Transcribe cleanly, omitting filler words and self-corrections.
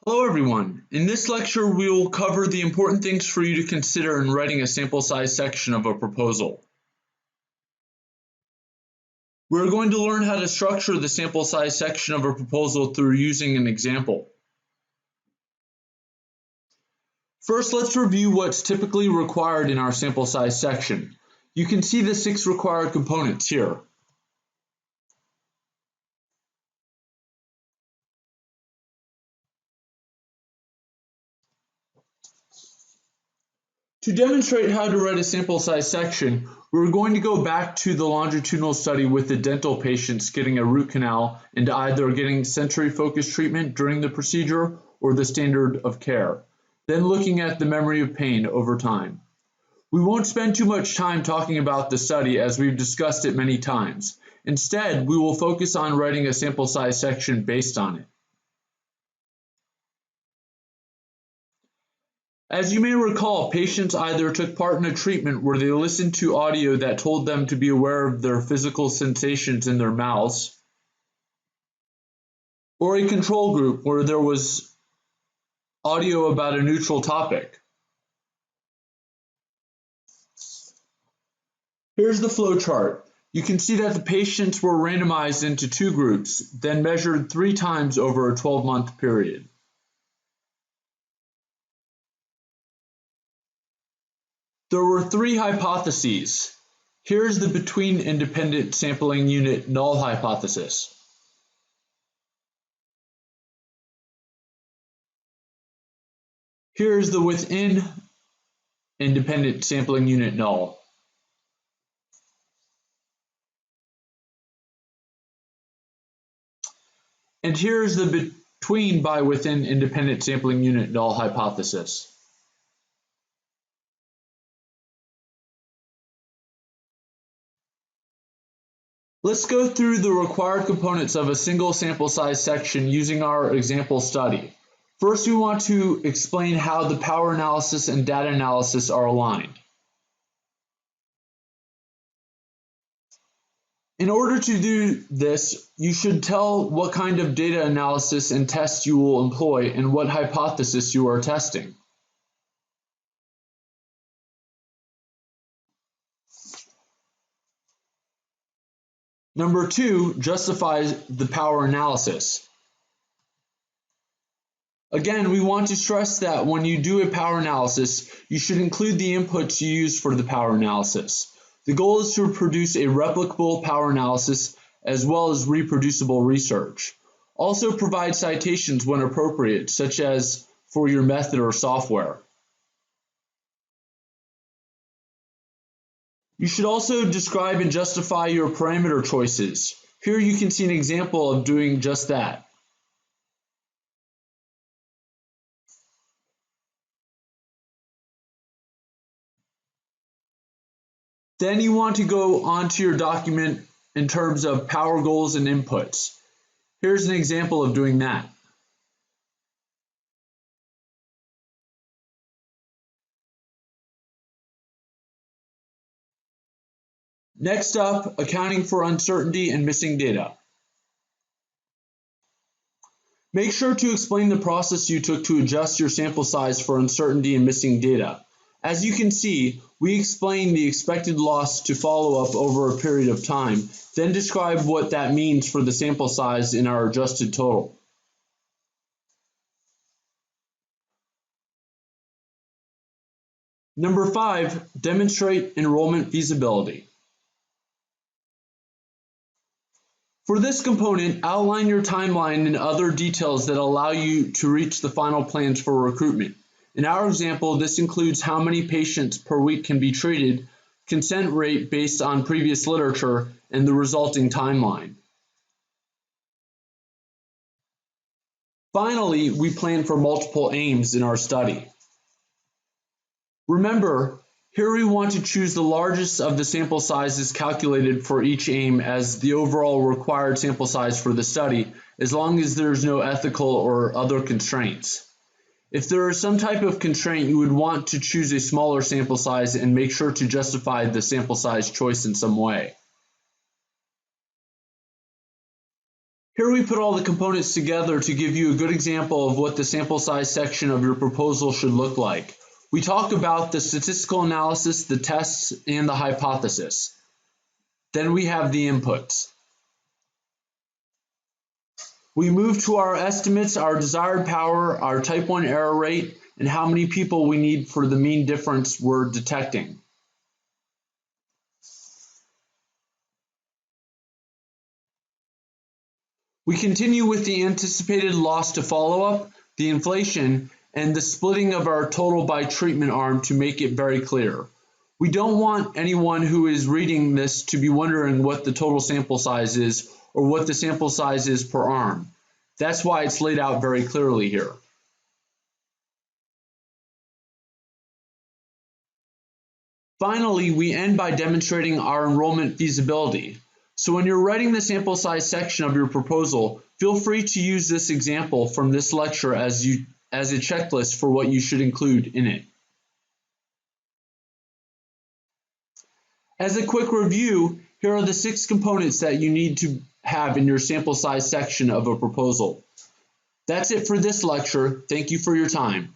Hello everyone. In this lecture we will cover the important things for you to consider in writing a sample size section of a proposal. We're going to learn how to structure the sample size section of a proposal through using an example. First, let's review what's typically required in our sample size section. You can see the 6 required components here. To demonstrate how to write a sample size section, we're going to go back to the longitudinal study with the dental patients getting a root canal and either getting sensory focus treatment during the procedure or the standard of care, then looking at the memory of pain over time. We won't spend too much time talking about the study as we've discussed it many times. Instead, we will focus on writing a sample size section based on it. As you may recall, patients either took part in a treatment where they listened to audio that told them to be aware of their physical sensations in their mouths, or a control group where there was audio about a neutral topic. Here's the flow chart. You can see that the patients were randomized into 2 groups, then measured 3 times over a 12-month period. There were 3 hypotheses. Here's the between independent sampling unit null hypothesis. Here's the within independent sampling unit null. And here's the between by within independent sampling unit null hypothesis. Let's go through the required components of a single sample size section using our example study. First, we want to explain how the power analysis and data analysis are aligned. In order to do this, you should tell what kind of data analysis and test you will employ and what hypothesis you are testing. Number 2, justify the power analysis. Again, we want to stress that when you do a power analysis, you should include the inputs you use for the power analysis. The goal is to produce a replicable power analysis as well as reproducible research. Also provide citations when appropriate, such as for your method or software. You should also describe and justify your parameter choices. Here you can see an example of doing just that. Then you want to go onto your document in terms of power goals and inputs. Here's an example of doing that. Next up, accounting for uncertainty and missing data. Make sure to explain the process you took to adjust your sample size for uncertainty and missing data. As you can see, we explain the expected loss to follow up over a period of time, then describe what that means for the sample size in our adjusted total. Number 5, demonstrate enrollment feasibility. For this component, outline your timeline and other details that allow you to reach the final plans for recruitment. In our example, this includes how many patients per week can be treated, consent rate based on previous literature, and the resulting timeline. Finally, we plan for multiple aims in our study. Remember, here we want to choose the largest of the sample sizes calculated for each aim as the overall required sample size for the study, as long as there is no ethical or other constraints. If there is some type of constraint, you would want to choose a smaller sample size and make sure to justify the sample size choice in some way. Here we put all the components together to give you a good example of what the sample size section of your proposal should look like. We talk about the statistical analysis, the tests, and the hypothesis. Then we have the inputs. We move to our estimates, our desired power, our type 1 error rate, and how many people we need for the mean difference we're detecting. We continue with the anticipated loss to follow-up, the inflation, and the splitting of our total by treatment arm to make it very clear. We don't want anyone who is reading this to be wondering what the total sample size is or what the sample size is per arm. That's why it's laid out very clearly here. Finally, we end by demonstrating our enrollment feasibility. So when you're writing the sample size section of your proposal, feel free to use this example from this lecture as a checklist for what you should include in it. As a quick review, here are the 6 components that you need to have in your sample size section of a proposal. That's it for this lecture. Thank you for your time.